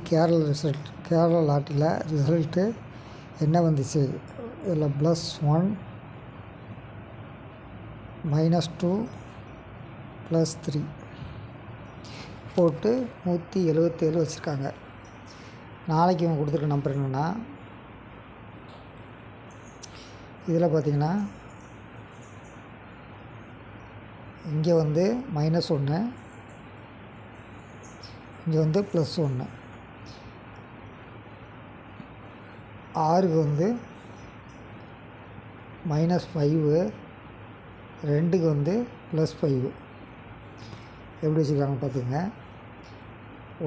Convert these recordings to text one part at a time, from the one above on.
Kerala லாட்டரியில் result என்ன வந்துச்சு? இதில் +1 -2 +3 போட்டு 177 வச்சுருக்காங்க. நாளைக்கு இவங்க கொடுத்துருக்க நம்பர் என்னென்னா, இதில் பார்த்திங்கன்னா இங்கே வந்து -1, இங்கே வந்து +1, 6க்கு வந்து -5, 2க்கு வந்து +5 எப்படி வச்சுருக்காங்க பார்த்துங்க.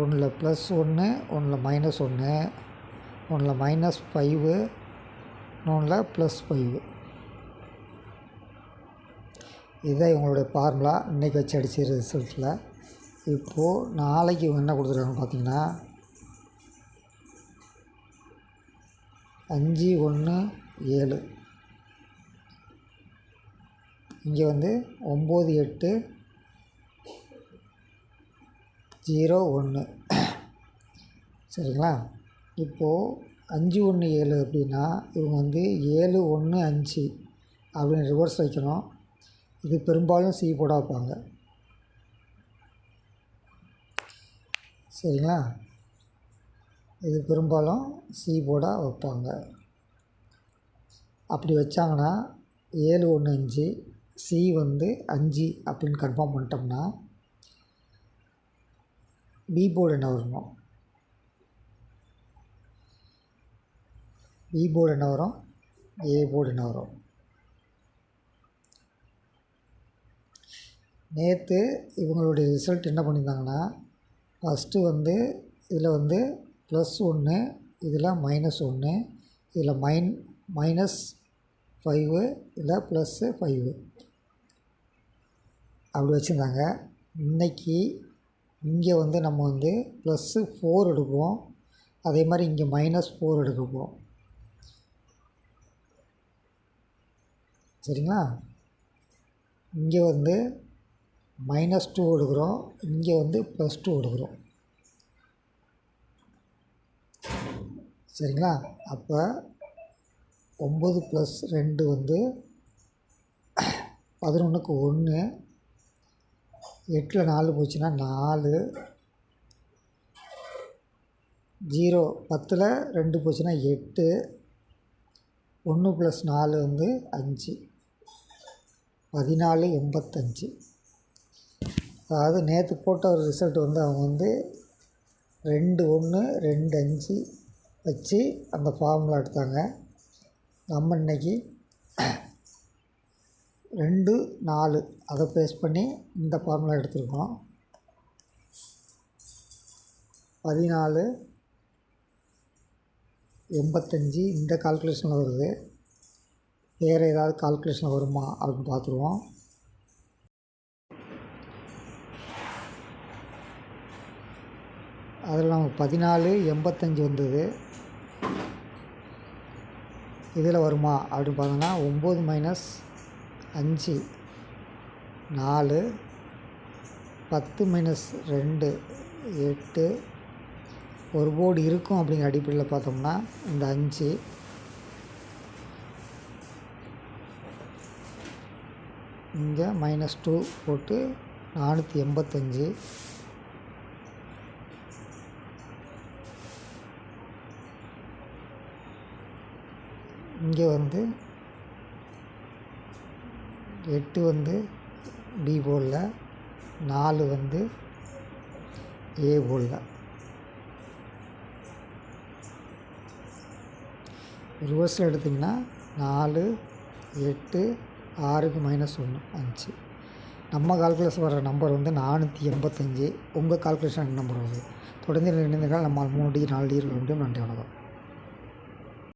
ஒன்றில் +1, ஒன்றில் -1, ஒன்றில் -5, இன்னொன்றில் +5. இதுதான் இவங்களுடைய ஃபார்முலா இன்றைக்கி வச்சு அடிச்ச ரிசல்ட்டில். இப்போது நாளைக்கு இவங்க என்ன கொடுத்துருக்காங்கன்னு பார்த்தீங்கன்னா 5, 1, 7, இங்கே வந்து 9, 8, 0, 1 சரிங்களா. இப்போது 5, 1, 7 அப்படின்னா இவங்க வந்து 7, 1, 5 அப்படின்னு ரிவர்ஸ் வைக்கணும். இது பெரும்பாலும் சி போர்டாக வைப்பாங்க சரிங்களா. இது பெரும்பாலும் சி போர்டாக வைப்பாங்க. அப்படி வச்சாங்கன்னா 7, 1, 5 சி வந்து 5 அப்படின்னு கன்ஃபார்ம் பண்ணிட்டோம்னா பி போர்டு என்ன வரணும்? பி போர்டு என்ன வரும்? ஏ போர்டு என்ன வரும்? நேற்று இவங்களுடைய ரிசல்ட் என்ன பண்ணியிருந்தாங்கன்னா, ஃபஸ்ட்டு வந்து இதில் வந்து +1, இதில் -1, இதில் -5, இதில் +5 அப்படி வச்சுருந்தாங்க. இன்றைக்கி இங்கே வந்து நம்ம வந்து +4 எடுப்போம், அதே மாதிரி இங்கே -4 எடுக்கப்போம் சரிங்களா. இங்கே வந்து -2 எடுக்கிறோம், இங்கே வந்து +2 எடுக்கிறோம் சரிங்களா. அப்போ 9 + 2 வந்து 11க்கு 1, 8ல் 4 போச்சுன்னா 4, 0 10ல் 2 போச்சுன்னா 8, 1 + 4 வந்து 5, 1485. அதாவது நேற்று போட்ட ஒரு ரிசல்ட் வந்து அவங்க வந்து 2, 1, 2, 5 வச்சு அந்த ஃபார்முலா எடுத்தாங்க. நம்ம இன்றைக்கி 2, 4 அதை பேஸ் பண்ணி இந்த ஃபார்முலா எடுத்துருக்கோம். 1485 இந்த கால்குலேஷனில் வருது. வேறு ஏதாவது கால்குலேஷனில் வருமா அப்படின்னு பார்த்துருவோம். அதில் நமக்கு 1485 வந்தது. இதில் வருமா அப்படின்னு பார்த்தோன்னா 9 - 5 4, 10 - 2 8, ஒரு போர்டு இருக்கும் அப்படிங்கிற அடிப்படையில் பார்த்தோம்னா இந்த 5, இங்கே -2 போட்டு 485, இங்கே வந்து 8 வந்து பி போர்டில், 4 வந்து ஏ போர்டில். ரிவர்ஸில் எடுத்திங்கன்னா 4, 8, 6க்கு -1 5. நம்ம கால்குலேஷன் வர நம்பர் வந்து 485. உங்கள் கால்குலேஷன் நம்பர் வருது. தொடர்ந்து இணைந்ததால் நம்மால் 3 டிகிரி 4 டிகிரி முடியும். நன்றி, வணக்கம்.